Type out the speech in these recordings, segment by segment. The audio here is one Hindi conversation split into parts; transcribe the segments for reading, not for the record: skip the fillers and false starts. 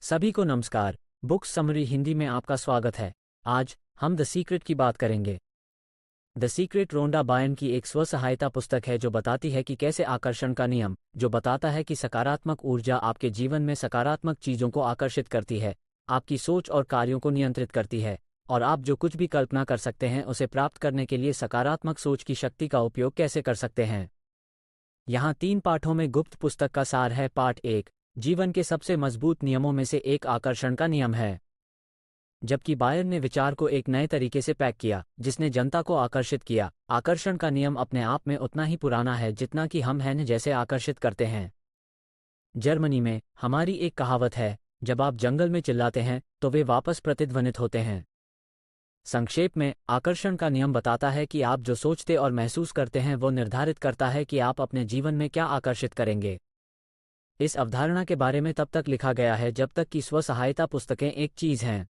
सभी को नमस्कार। बुक समरी हिंदी में आपका स्वागत है। आज हम द सीक्रेट की बात करेंगे। द सीक्रेट रोंडा बायर्न की एक स्व-सहायता पुस्तक है जो बताती है कि कैसे आकर्षण का नियम, जो बताता है कि सकारात्मक ऊर्जा आपके जीवन में सकारात्मक चीज़ों को आकर्षित करती है, आपकी सोच और कार्यों को नियंत्रित करती है, और आप जो कुछ भी कल्पना कर सकते हैं उसे प्राप्त करने के लिए सकारात्मक सोच की शक्ति का उपयोग कैसे कर सकते हैं। यहाँ 3 पाठों में गुप्त पुस्तक का सार है। पाठ 1, जीवन के सबसे मजबूत नियमों में से एक आकर्षण का नियम है। जबकि बायर्न ने विचार को एक नए तरीके से पैक किया जिसने जनता को आकर्षित किया। आकर्षण का नियम अपने आप में उतना ही पुराना है जितना कि हम हैं जैसे आकर्षित करते हैं। जर्मनी में हमारी एक कहावत है, जब आप जंगल में चिल्लाते हैं तो वे वापस प्रतिध्वनित होते हैं। संक्षेप में, आकर्षण का नियम बताता है कि आप जो सोचते और महसूस करते हैं वो निर्धारित करता है कि आप अपने जीवन में क्या आकर्षित करेंगे। इस अवधारणा के बारे में तब तक लिखा गया है जब तक कि स्व-सहायता पुस्तकें एक चीज़ हैं।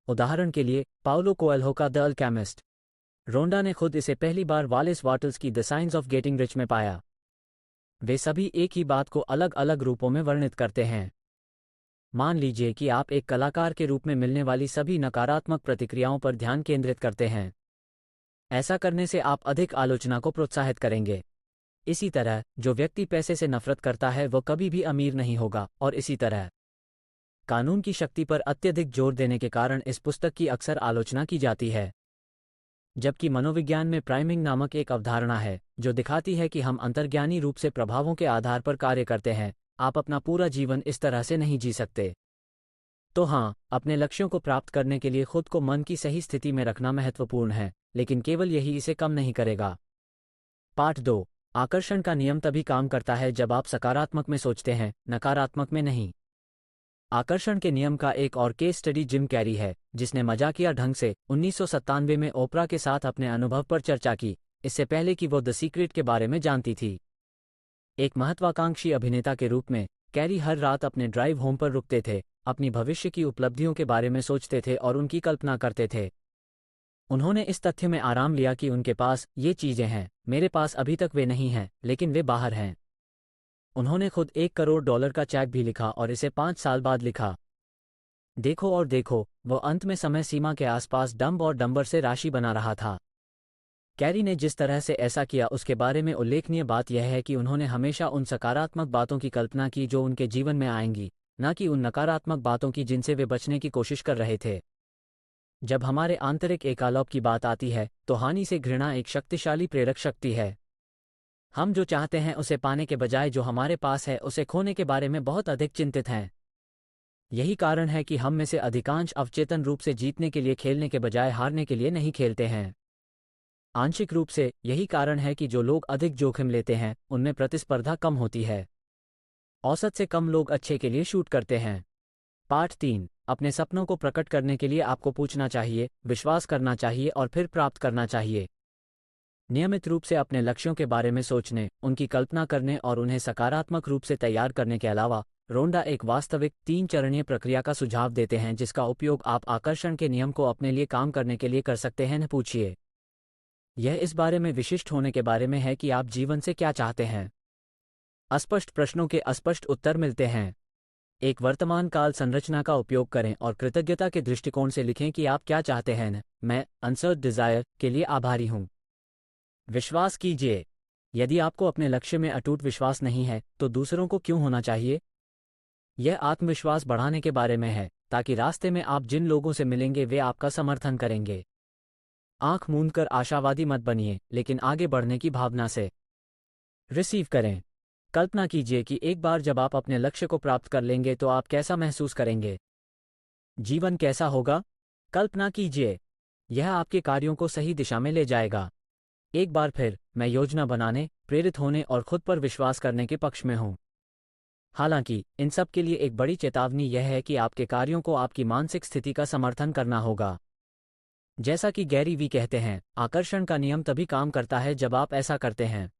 उदाहरण के लिए, पाउलो कोएल्हो का द अल्केमिस्ट। रोंडा ने खुद इसे पहली बार वालेस वाटल्स की the science of getting rich में पाया। वे सभी एक ही बात को अलग अलग रूपों में वर्णित करते हैं। मान लीजिए कि आप एक कलाकार के रूप में मिलने वाली सभी नकारात्मक प्रतिक्रियाओं पर ध्यान केंद्रित करते हैं। ऐसा करने से आप अधिक आलोचना को प्रोत्साहित करेंगे। इसी तरह, जो व्यक्ति पैसे से नफरत करता है वो कभी भी अमीर नहीं होगा, और इसी तरह। कानून की शक्ति पर अत्यधिक जोर देने के कारण इस पुस्तक की अक्सर आलोचना की जाती है। जबकि मनोविज्ञान में प्राइमिंग नामक एक अवधारणा है जो दिखाती है कि हम अंतर्ज्ञानी रूप से प्रभावों के आधार पर कार्य करते हैं। आप अपना पूरा जीवन इस तरह से नहीं जी सकते। तो हाँ, अपने लक्ष्यों को प्राप्त करने के लिए खुद को मन की सही स्थिति में रखना महत्वपूर्ण है, लेकिन केवल यही इसे कम नहीं करेगा। पाठ 2, आकर्षण का नियम तभी काम करता है जब आप सकारात्मक में सोचते हैं, नकारात्मक में नहीं। आकर्षण के नियम का एक और केस स्टडी जिम कैरी है, जिसने मजाकिया ढंग से 1997 में ओपरा के साथ अपने अनुभव पर चर्चा की, इससे पहले कि वो द सीक्रेट के बारे में जानती थी। एक महत्वाकांक्षी अभिनेता के रूप में, कैरी हर रात अपने ड्राइव होम पर रुकते थे, अपनी भविष्य की उपलब्धियों के बारे में सोचते थे और उनकी कल्पना करते थे। उन्होंने इस तथ्य में आराम लिया कि उनके पास ये चीज़ें हैं, मेरे पास अभी तक वे नहीं हैं, लेकिन वे बाहर हैं। उन्होंने खुद $1 करोड़ का चेक भी लिखा और इसे 5 साल बाद लिखा। देखो और देखो, वो अंत में समय सीमा के आसपास डम्ब और डम्बर से राशि बना रहा था। कैरी ने जिस तरह से ऐसा किया उसके बारे में उल्लेखनीय बात यह है कि उन्होंने हमेशा उन सकारात्मक बातों की कल्पना की जो उनके जीवन में आएंगी, न कि उन नकारात्मक बातों की जिनसे वे बचने की कोशिश कर रहे थे। जब हमारे आंतरिक एकालौप की बात आती है तो हानि से घृणा एक शक्तिशाली प्रेरक शक्ति है। हम जो चाहते हैं उसे पाने के बजाय जो हमारे पास है उसे खोने के बारे में बहुत अधिक चिंतित हैं। यही कारण है कि हम में से अधिकांश अवचेतन रूप से जीतने के लिए खेलने के बजाय हारने के लिए नहीं खेलते हैं। आंशिक रूप से यही कारण है कि जो लोग अधिक जोखिम लेते हैं उनमें प्रतिस्पर्धा कम होती है। औसत से कम लोग अच्छे के लिए शूट करते हैं। पाठ 3, अपने सपनों को प्रकट करने के लिए आपको पूछना चाहिए, विश्वास करना चाहिए और फिर प्राप्त करना चाहिए। नियमित रूप से अपने लक्ष्यों के बारे में सोचने, उनकी कल्पना करने और उन्हें सकारात्मक रूप से तैयार करने के अलावा, रोंडा एक वास्तविक 3 चरणीय प्रक्रिया का सुझाव देते हैं जिसका उपयोग आप आकर्षण के नियम को अपने लिए काम करने के लिए कर सकते हैं। पूछिए। यह इस बारे में विशिष्ट होने के बारे में है कि आप जीवन से क्या चाहते हैं। अस्पष्ट प्रश्नों के अस्पष्ट उत्तर मिलते हैं। एक वर्तमान काल संरचना का उपयोग करें और कृतज्ञता के दृष्टिकोण से लिखें कि आप क्या चाहते हैं। मैं आंसर्ड डिजायर के लिए आभारी हूं। विश्वास कीजिए। यदि आपको अपने लक्ष्य में अटूट विश्वास नहीं है तो दूसरों को क्यों होना चाहिए। यह आत्मविश्वास बढ़ाने के बारे में है ताकि रास्ते में आप जिन लोगों से मिलेंगे वे आपका समर्थन करेंगे। आंख मूंदकर आशावादी मत बनिए, लेकिन आगे बढ़ने की भावना से रिसीव करें। कल्पना कीजिए कि एक बार जब आप अपने लक्ष्य को प्राप्त कर लेंगे तो आप कैसा महसूस करेंगे। जीवन कैसा होगा। कल्पना कीजिए। यह आपके कार्यों को सही दिशा में ले जाएगा। एक बार फिर, मैं योजना बनाने, प्रेरित होने और खुद पर विश्वास करने के पक्ष में हूं। हालांकि इन सब के लिए एक बड़ी चेतावनी यह है कि आपके कार्यों को आपकी मानसिक स्थिति का समर्थन करना होगा। जैसा कि गैरी वी कहते हैं, आकर्षण का नियम तभी काम करता है जब आप ऐसा करते हैं।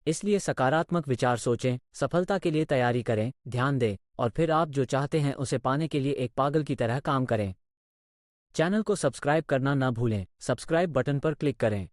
इसलिए सकारात्मक विचार सोचें, सफलता के लिए तैयारी करें, ध्यान दें, और फिर आप जो चाहते हैं उसे पाने के लिए एक पागल की तरह काम करें। चैनल को सब्सक्राइब करना न भूलें। सब्सक्राइब बटन पर क्लिक करें।